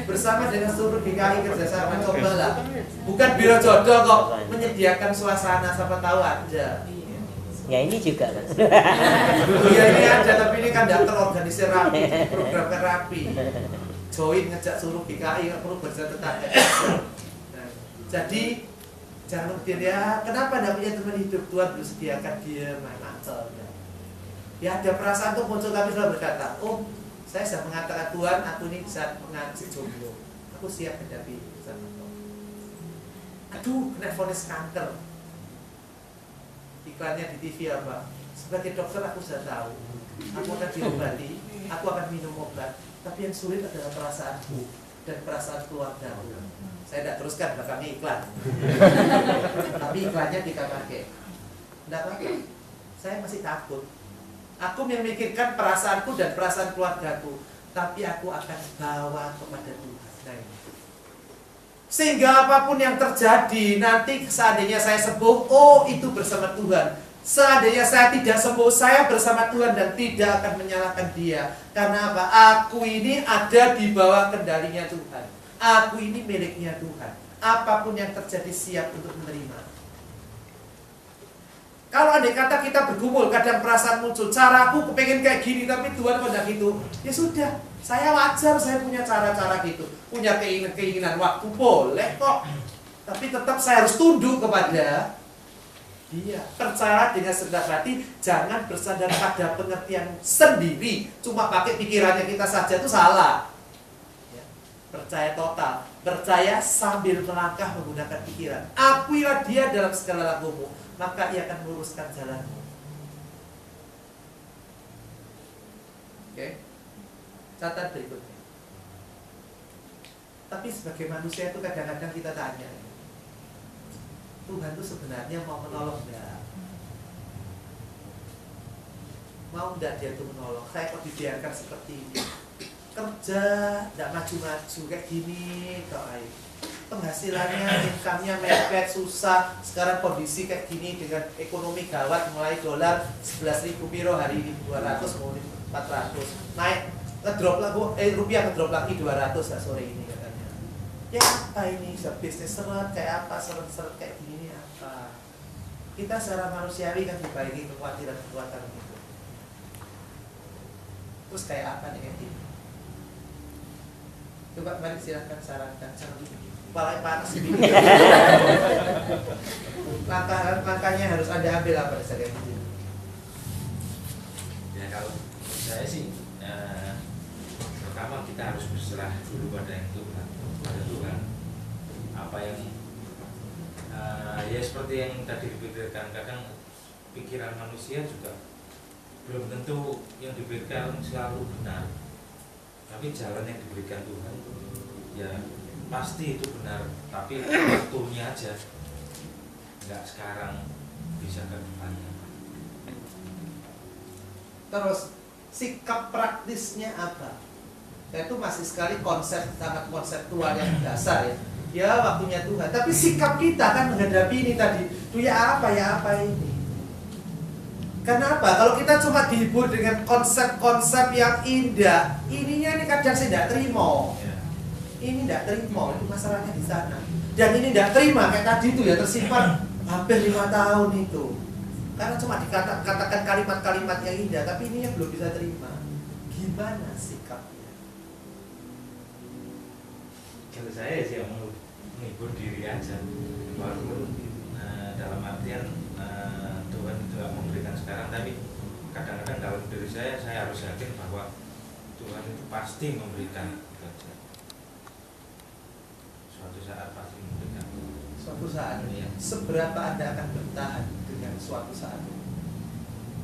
[SPEAKER 1] Bersama dengan seluruh GKI kerjasama, cobalah. Bukan biro jodoh kok menyediakan suasana, siapa tahu aja.
[SPEAKER 2] Ya ini juga Pak.
[SPEAKER 1] Ya ini ada, tapi ini kan tidak terorganisir rapi, program kan rapi. Join ngejak seluruh GKI, nggak perlu bertetangga. Nah, jadi jangan mikir ya, kenapa tidak punya teman hidup, Tuhan belum sediakan dia main acal. Ya ada perasaan tuh muncul, kami selalu berkata, oh saya sudah mengatakan Tuhan, aku ini bisa mengasih jomblo, aku siap menghadapi sama Tuhan. Aduh, kena vonis kanker. Iklannya di TV apa? Sebagai dokter aku sudah tahu, aku akan diobati, aku akan minum obat, tapi yang sulit adalah perasaanku dan perasaan keluarga. Saya tidak teruskan belakangnya iklan, tapi iklannya kita pakai. Tidak apa-apa, saya masih takut. Aku memikirkan perasaanku dan perasaan keluargaku, tapi aku akan bawa kepada Tuhan. Nah, ini. Sehingga apapun yang terjadi, nanti seandainya saya sembuh, oh itu bersama Tuhan. Seandainya saya tidak sembuh, saya bersama Tuhan dan tidak akan menyalahkan Dia. Karena apa? Aku ini ada di bawah kendalinya Tuhan. Aku ini miliknya Tuhan. Apapun yang terjadi siap untuk menerima. Kalau andai kata kita bergumul, kadang perasaan muncul, caraku kepengen kayak gini, tapi Tuhan kok enggak gitu. Ya sudah, saya wajar, saya punya cara-cara gitu. Punya keinginan waktu, boleh kok. Tapi tetap saya harus tunduk kepada Dia. Percaya dengan segenap hati, jangan bersandar pada pengertian sendiri. Cuma pakai pikirannya kita saja itu salah. Ya. Percaya total, percaya sambil melangkah menggunakan pikiran. Akuilah Dia dalam segala lakumu, maka Ia akan meluruskan jalanmu. Oke, catat berikutnya. Tapi sebagai manusia itu kadang-kadang kita tanya, Tuhan itu sebenarnya mau menolong enggak? Mau enggak Dia itu menolong? Saya kok dibiarkan seperti ini? Kerja, enggak maju-maju kayak gini, kok penghasilannya, income-nya mepet, susah. Sekarang kondisi kayak gini dengan ekonomi gawat, mulai dolar 11.000 piro hari ini 200, mau 400, naik ngedrop lagi, rupiah ngedrop lagi 200 sore ini katanya. Ya apa ini, bisnis seret kayak apa, seret-seret kayak gini apa? Kita secara manusiawi kan dibayangi kekhawatiran itu. Terus kayak apa nih kayak gini? Coba mari silahkan sarankan, jangan dulu. Kepala panas ini. Langkahnya harus Anda ambil apa saja.
[SPEAKER 7] Ya kalau saya sih pertama kita harus berserah dulu pada yang Tuhan, pada Tuhan. Apa yang ya seperti yang tadi dipikirkan, kadang pikiran manusia juga belum tentu yang diberikan selalu benar. Tapi jalan yang diberikan Tuhan ya pasti itu benar, tapi waktunya aja, nggak sekarang, bisa ke depannya.
[SPEAKER 1] Terus sikap praktisnya apa? Itu masih sekali sangat konseptual yang dasar ya. Ya waktunya Tuhan, tapi sikap kita kan menghadapi ini tadi, tuh ya apa ini. Kenapa? Kalau kita cuma dihibur dengan konsep-konsep yang indah, ininya ini kadang saya tidak terima. Ini tidak terima, itu masalahnya di sana. Dan ini tidak terima kayak tadi itu ya, tersimpan hampir 5 tahun itu. Karena cuma dikatakan kalimat-kalimat yang indah, tapi ini yang belum bisa terima. Gimana sikapnya?
[SPEAKER 7] Kalau saya sih menghibur diri aja. Dalam artian Tuhan juga memberikan sekarang, tapi kadang-kadang dalam diri saya harus yakin bahwa Tuhan itu pasti memberikan. Suatu saat pasti memberikan.
[SPEAKER 1] Suatu saat.
[SPEAKER 7] Iya.
[SPEAKER 1] Seberapa Anda akan bertahan dengan suatu saat?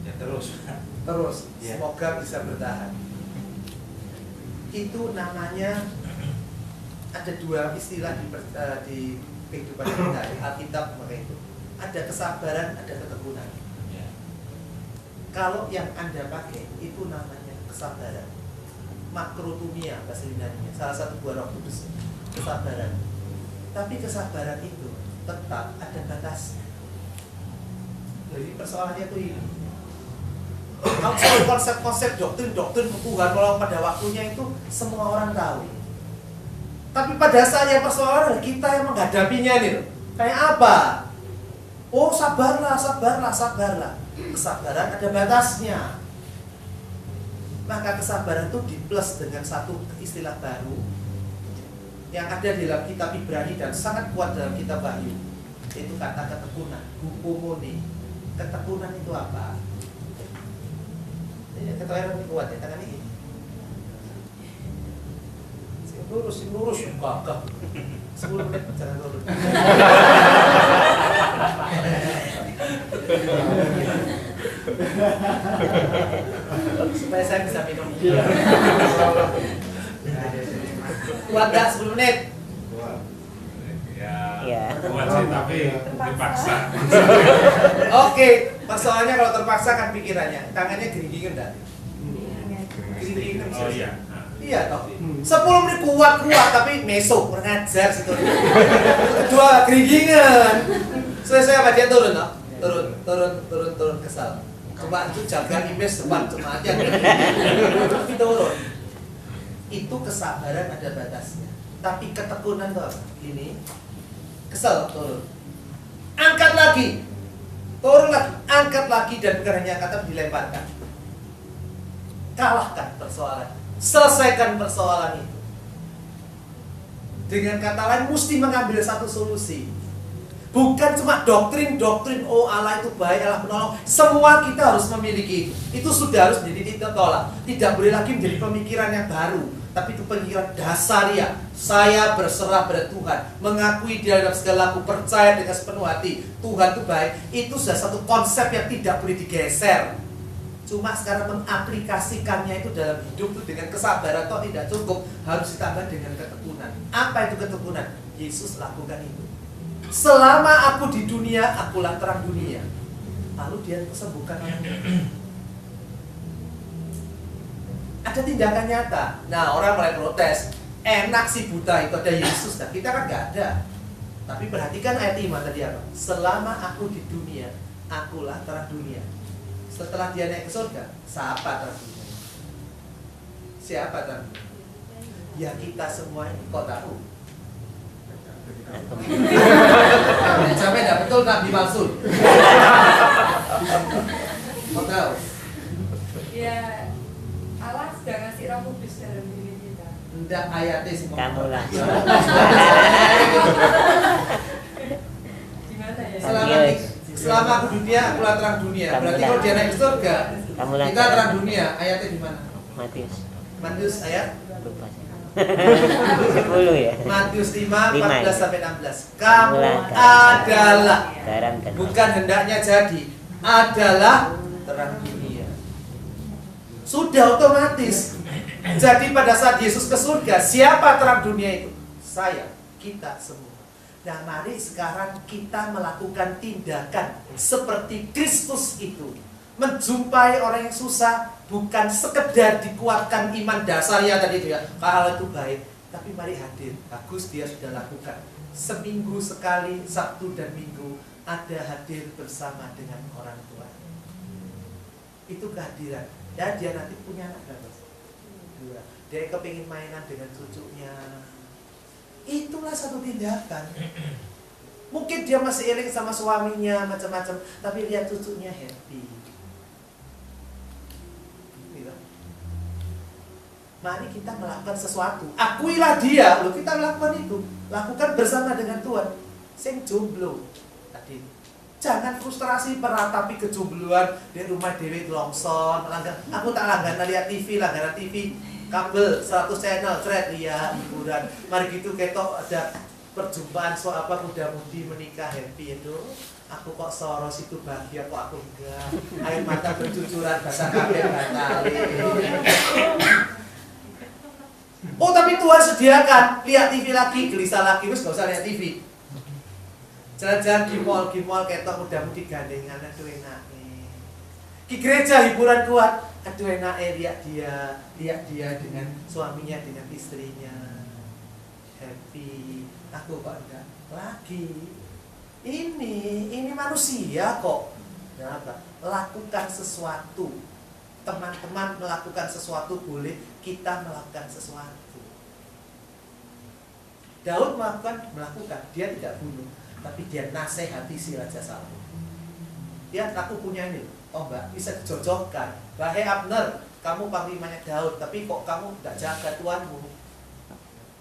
[SPEAKER 7] Ya terus.
[SPEAKER 1] Terus,
[SPEAKER 7] Ya.
[SPEAKER 1] semoga bisa bertahan. Itu namanya, ada 2 istilah di kehidupan kita, di Alkitab makanya itu. Ada kesabaran, ada ketekunan.
[SPEAKER 7] Ya.
[SPEAKER 1] Kalau yang Anda pakai itu namanya kesabaran. Makrotumia bahasa Yunani, salah satu buah Roh Kudus, kesabaran. Tapi kesabaran itu tetap ada batasnya. Jadi persoalannya itu ini. Kalau konsep-konsep doktrin Tuhan kalau pada waktunya itu semua orang tahu. Tapi pada saatnya persoalan kita yang menghadapinya nih loh. Kayak apa? Oh sabarlah. Kesabaran ada batasnya. Maka kesabaran itu diplus dengan satu istilah baru yang ada di dalam kitab Ibrani dan sangat kuat dalam kitab Wahyu, yaitu kata ketekunan, hupomone. Ketekunan itu apa? Ya, ketekunan ini kuat ya, tangan ini. Lurus, gagah. 10 menit jangan turun. Supaya saya bisa minum. Kuat gak 10 menit?
[SPEAKER 7] Ya, kuat sih tapi dipaksa.
[SPEAKER 1] Oke, persoalannya kalau terpaksa kan pikirannya, tangannya geringingan enggak? Geringingan.
[SPEAKER 7] Oh iya.
[SPEAKER 1] Iya toh. 10 menit kuat tapi meso kurang ajar situ. Kedua geringingan. Selesai apa dia turun toh? Turun kesal. Cuma itu jaga image depan cuma aja. Tapi turun. Itu kesabaran ada batasnya. Tapi ketekunan tuh apa? Ini kesal turun. Angkat lagi. Turun lagi, angkat lagi dan bukan hanya angkat tapi dilemparkan. Kalahkan persoalan. Selesaikan persoalan itu. Dengan kata lain mesti mengambil satu solusi. Bukan cuma doktrin, oh Allah itu baik, Allah menolong. Semua kita harus memiliki itu. Itu sudah harus menjadi titik tolak. Tidak boleh lagi menjadi pemikiran yang baru, tapi itu pemikiran dasar ya. Saya berserah pada Tuhan, mengakui dia dalam segala, aku percaya dengan sepenuh hati Tuhan itu baik. Itu sudah satu konsep yang tidak boleh digeser. Cuma sekarang mengaplikasikannya itu dalam hidup itu dengan kesabaran atau tidak cukup, harus ditambah dengan ketekunan. Apa itu ketekunan? Yesus lakukan itu. Selama aku di dunia, akulah terang dunia. Lalu dia sembuhkan orangnya. Ada tindakan nyata. Nah, orang mulai protes. Enak si buta itu ada Yesus. Nah, kita kan nggak ada. Tapi perhatikan ayat 5 tadi apa? Selama aku di dunia, akulah terang dunia. Setelah dia naik ke surga, siapa terang dunia? Siapa terang dunia? Ya kita semua ini. Kok tahu? Sampai tidak betul Nabi palsu. Kok tahu?
[SPEAKER 8] Ya Allah sudah ngasih Roh Kudus dalam diri kita.
[SPEAKER 1] Tidak ayatnya semua.
[SPEAKER 2] Kamu lah.
[SPEAKER 8] Gimana ya?
[SPEAKER 1] Selama aku dunia, akulah terang dunia. Berarti kalau dia naik ke surga, kita terang dunia. Ayatnya di mana? Matius ayat
[SPEAKER 2] lupa. 10 ya.
[SPEAKER 1] Matius 5, 14 sampai 16.
[SPEAKER 2] Kamu
[SPEAKER 1] adalah
[SPEAKER 2] garam dan
[SPEAKER 1] bukan hendaknya jadi, adalah terang dunia. Sudah otomatis. Jadi pada saat Yesus ke surga, siapa terang dunia itu? Saya, kita semua. Nah, mari sekarang kita melakukan tindakan seperti Kristus itu. Menjumpai orang yang susah, bukan sekedar dikuatkan iman dasarnya tadi itu ya, kalau itu baik, tapi mari hadir. Bagus dia sudah lakukan. Seminggu sekali, Sabtu dan Minggu, ada hadir bersama dengan orang tua. Itu kehadiran. Dan dia nanti punya anak berapa? 2. Dia kepingin mainan dengan cucunya. Itulah satu tindakan. Mungkin dia masih eling sama suaminya macam-macam, tapi lihat cucunya happy. Gitu. Mari kita melakukan sesuatu. Akuilah dia, loh kita melakukan itu. Lakukan bersama dengan Tuhan. Sing jomblo tadi. Jangan frustrasi meratapi kejombloan di rumah dewi longsor, melanggar. Aku tak langganan lihat TV, langganan TV kabel 100 channel, thread lihat hiburan. Mari gitu ketok ada perjumpaan soal apa muda-mudi menikah happy itu. Aku kok soros itu bahagia kok aku enggak. Air mata bercucuran bahasa kabeh batale. Oh tapi Tuhan sediakan, lihat TV lagi, gelisah lagi, wis gak usah lihat TV. Jalan-jalan di mall ketok muda-mudi gandengan, aduh enak nih. Di gereja hiburan kuat, aduh enak lihat dia dengan suaminya, dengan istrinya. Happy, aku kok enggak lagi. Ini manusia kok. Kenapa? Lakukan sesuatu. Teman-teman melakukan sesuatu boleh, kita melakukan sesuatu. Daud melakukan, dia tidak bunuh, tapi dia nasihati si Raja Saul. Dia aku punya ini, oh mbak bisa dicocokkan. Wahai Abner, kamu panglimanya Daud, tapi kok kamu tidak jaga tuanmu?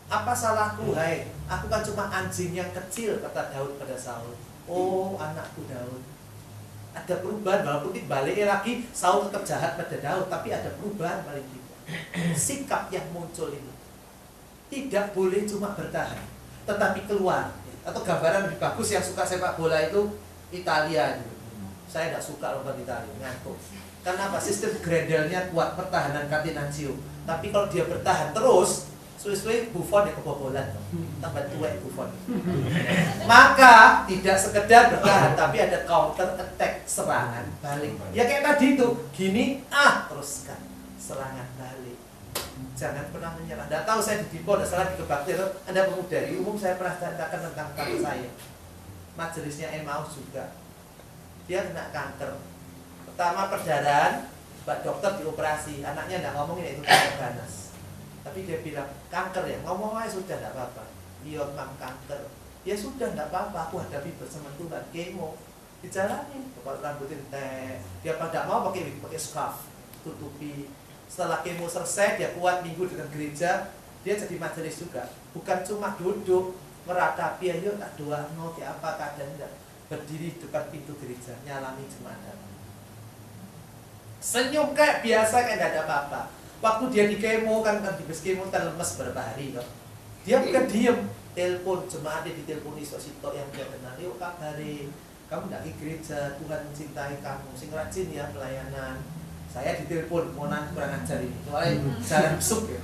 [SPEAKER 1] Apa salahku, hai? Aku kan cuma anjing yang kecil, kata Daud pada Saul. Oh anakku Daud. Ada perubahan, walaupun baliknya lagi Saul tetap jahat pada Daud, tapi ada perubahan paling tidak. Sikap yang muncul ini tidak boleh cuma bertahan, tetapi keluar. Atau gambaran lebih bagus yang suka sepak bola itu Italia. Saya tidak suka nonton Italia, ngantuk. Karena apa? Sistem Grendelnya kuat, pertahanan Catenaccio. Tapi kalau dia bertahan terus, suwe-suwe Buffon ya kebobolan, tambah tuwek Buffon. Maka tidak sekedar bertahan, tapi ada counter attack, serangan balik. Ya kayak tadi itu, gini, teruskan serangan balik. Jangan pernah menyerah. Tidak tahu saya di Dipo, tidak salah di kebaktian. Anda pemuda, di umum saya pernah ceritakan tentang kakak saya. Majelisnya Emmaus juga. Dia kena kanker. Pertama perdarahan, Pak dokter dioperasi, anaknya tidak ngomongin itu kanker ganas. Tapi dia bilang, kanker ya, ngomong aja sudah tidak apa-apa. Dia memang kanker. Ya sudah tidak apa-apa, aku hadapi bersama Tuhan. Kemo, dijalani, kepala rambutin teh. Dia pada mau pakai scarf, tutupi. Setelah kemo selesai, dia kuat minggu dengan gereja. Dia jadi majelis juga. Bukan cuma duduk, meratapi, ayo tak doa, mau kayak apa keadaan enggak. Berdiri depan pintu gereja, nyalami jemaat. Senyum kayak biasa, kayak tidak ada apa-apa. Waktu dia di kemo kan di bus kemo kan lemes berapa hari kan. Dia bukan diem, telepon jemaat dia diteleponi sosito yang dia kenal. Yuk kabari, kamu tidak ke gereja, Tuhan mencintai kamu, sing rajin ya pelayanan. Saya ditelepon, mau nanti kurang ajar ini, soalnya jarang besuk ya.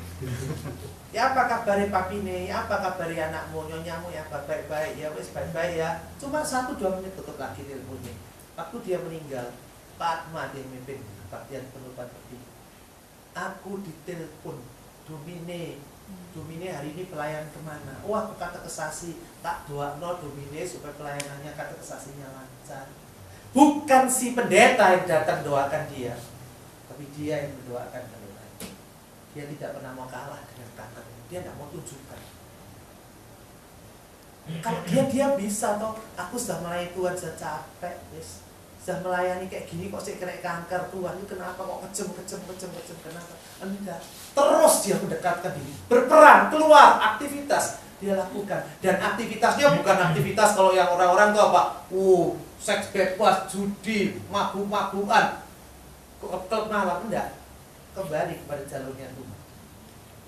[SPEAKER 1] Ya apa kabarnya papine, apa kabarnya anakmu, nyonyamu ya apa baik-baik ya, wes baik-baik ya. Cuma 1-2 menit tutup lagi teleponnya. Waktu dia meninggal, Pak Atma dia memimpin kebaktian penutupan peti. Aku ditelepon, Domine hari ini pelayan kemana? Oh aku kata kesasi, tak doa no Domine supaya pelayanannya kata kesasinya lancar. Bukan si pendeta yang datang doakan dia, tapi dia yang mendoakan Tuhan. Dia tidak pernah mau kalah dengan kanker. Dia tidak mau tunjukkan. Kalau dia bisa toh, aku sudah melayani Tuhan, sudah capek, yes. Sudah melayani kayak gini kok saya kena kanker Tuhan, itu kenapa kok kejem, kenapa? Enggak. Terus dia mendekatkan diri, berperan, keluar, aktivitas dia lakukan. Dan aktivitasnya bukan aktivitas kalau yang orang-orang tuh apa? Seks bebas, judi, mabuk-mabukan, klub malam, enggak. Kembali kepada jalurnya Tuhan.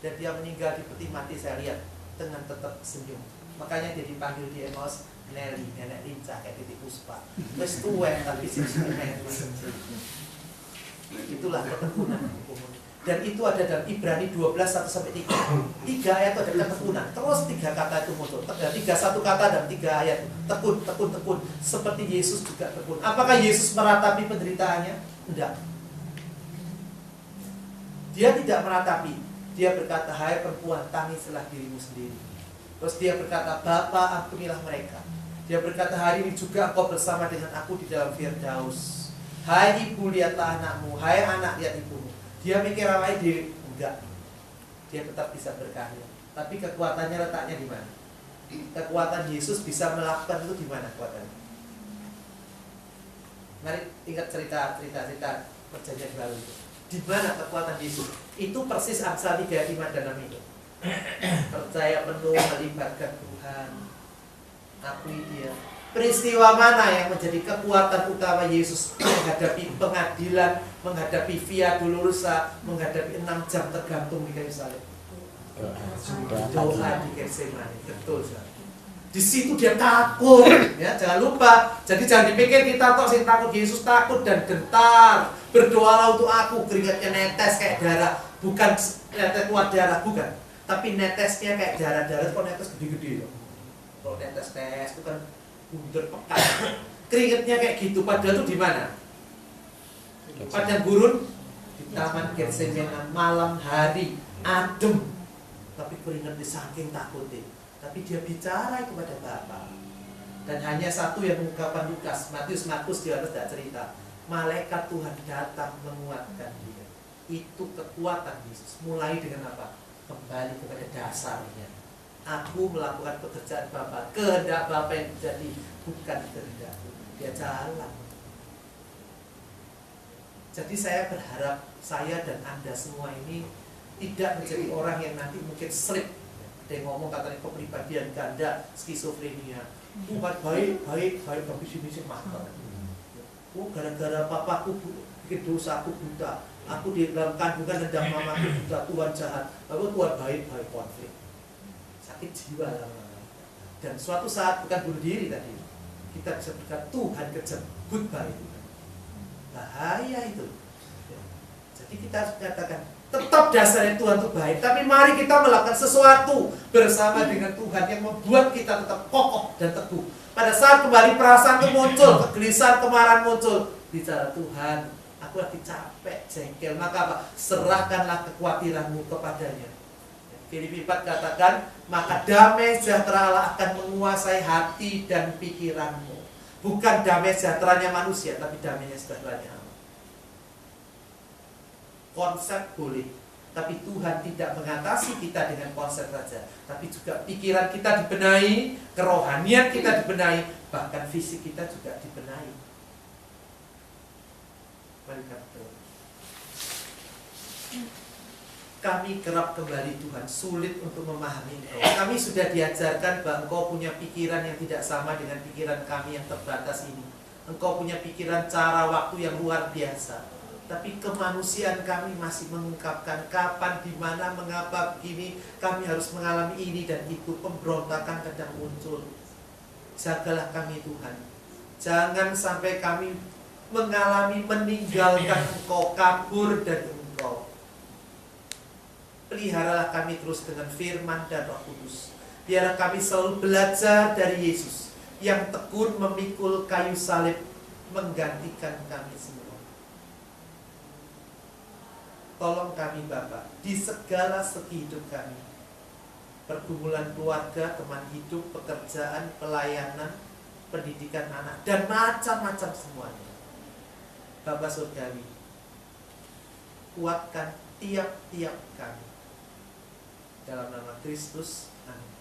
[SPEAKER 1] Dan dia meninggal di peti mati, saya lihat dengan tetap senyum. Makanya dia dipanggil di Emmaus Nelly, nenek lincah kayak Titik Puspa. Wes tuwek tapi sini-sini. Itulah ketekunan. Dan itu ada dalam Ibrani 12:1-3. 3 ayat itu ada ketekunan. Terus 3 kata itu muncul. 1 kata dan 3 ayat. Tekun. Seperti Yesus juga tekun. Apakah Yesus meratapi penderitaannya? Enggak. Dia tidak meratapi. Dia berkata, hai perempuan, tangislah dirimu sendiri. Terus dia berkata, Bapa, ampunilah mereka. Dia berkata, hari ini juga engkau bersama dengan aku di dalam Firdaus. Hai ibu, lihatlah anakmu. Hai anak, lihat ibumu. Dia mikir awalnya diri. Enggak. Dia tetap bisa berkarya. Tapi kekuatannya letaknya di mana? Kekuatan Yesus bisa melakukan itu di mana kekuatannya? Mari ingat cerita perjanjian baru itu. Di mana kekuatan Yesus? Itu persis Amsal 3, 5 dan 6 itu. Percaya penuh, melibatkan Tuhan, akui Dia. Peristiwa mana yang menjadi kekuatan utama Yesus menghadapi pengadilan, menghadapi Via Dolorosa, menghadapi 6 jam tergantung di kayu salib? Doa di Getsemani. Betul, saudara. Di situ dia takut, ya, jangan lupa. Jadi jangan dipikir kita tok sing takut. Yesus takut dan gentar. Berdoalah untuk aku, keringatnya netes kayak darah, bukan netes keluar darah, bukan. Tapi netesnya kayak darah-darah, kok netes gede-gede loh. Kalau netes itu kan bundar pekat. Keringatnya kayak gitu, padahal itu di mana? Padang gurun, di taman Getsemani, malam hari, adem. Tapi keringatnya saking takutnya. Tapi dia bicara kepada Bapa. Dan hanya satu yang mengungkapkan Lukas, Matius, Markus, Yohanes tidak cerita. Malaikat Tuhan datang menguatkan dia. Itu kekuatan Yesus. Mulai dengan apa? Kembali kepada dasarnya. Aku melakukan pekerjaan Bapa. Kehendak Bapa yang terjadi, bukan kehendakku. Dia jalan. Jadi saya berharap saya dan Anda semua ini tidak menjadi orang yang nanti mungkin slip. Dia ngomong katanya kepribadian ganda, skizofrenia. Bukan baik, tapi sini makar. Oh, gara-gara papaku bikin dosa, aku buta. Aku di dalam kandungan dan mamaku buta, Tuhan jahat. Lalu Tuhan baik konflik. Sakit jiwa lama-lama. Dan suatu saat bukan bunuh diri tadi. Kita bisa berkata Tuhan kejam, goodbye. Bahaya itu. Jadi kita harus katakan tetap dasarnya Tuhan itu baik, tapi mari kita melakukan sesuatu bersama dengan Tuhan yang membuat kita tetap kokoh dan teguh. Pada saat kembali perasaan itu muncul, kegelisahan, kemarahan muncul, bicara Tuhan, aku lagi capek, jengkel, maka apa? Serahkanlah kekhawatiranmu kepadanya. Filipi 4 katakan, maka damai sejahtera Allah akan menguasai hati dan pikiranmu. Bukan damai sejahteranya manusia, tapi damai sejahteranya Allah. Konsep boleh, tapi Tuhan tidak mengatasi kita dengan konsep saja, tapi juga pikiran kita dibenahi, kerohanian kita dibenahi, bahkan fisik kita juga dibenahi. Mari kita berdoa. Kami kerap kembali Tuhan, sulit untuk memahami Engkau. Kami sudah diajarkan bahwa Engkau punya pikiran yang tidak sama dengan pikiran kami yang terbatas ini. Engkau punya pikiran cara waktu yang luar biasa. Tapi kemanusiaan kami masih mengungkapkan kapan, di mana, mengapa begini, kami harus mengalami ini dan itu, pemberontakan kadang muncul. Jagalah kami Tuhan. Jangan sampai kami mengalami meninggalkan Engkau, kabur dari Engkau. Peliharalah kami terus dengan firman dan Roh Kudus. Biarlah kami selalu belajar dari Yesus yang tekun memikul kayu salib menggantikan kami semua. Tolong kami Bapak di segala segi hidup kami, pergumulan keluarga, teman hidup, pekerjaan, pelayanan, pendidikan anak, dan macam-macam semuanya. Bapak Surgawi, kuatkan tiap-tiap kami dalam nama Kristus. Amin.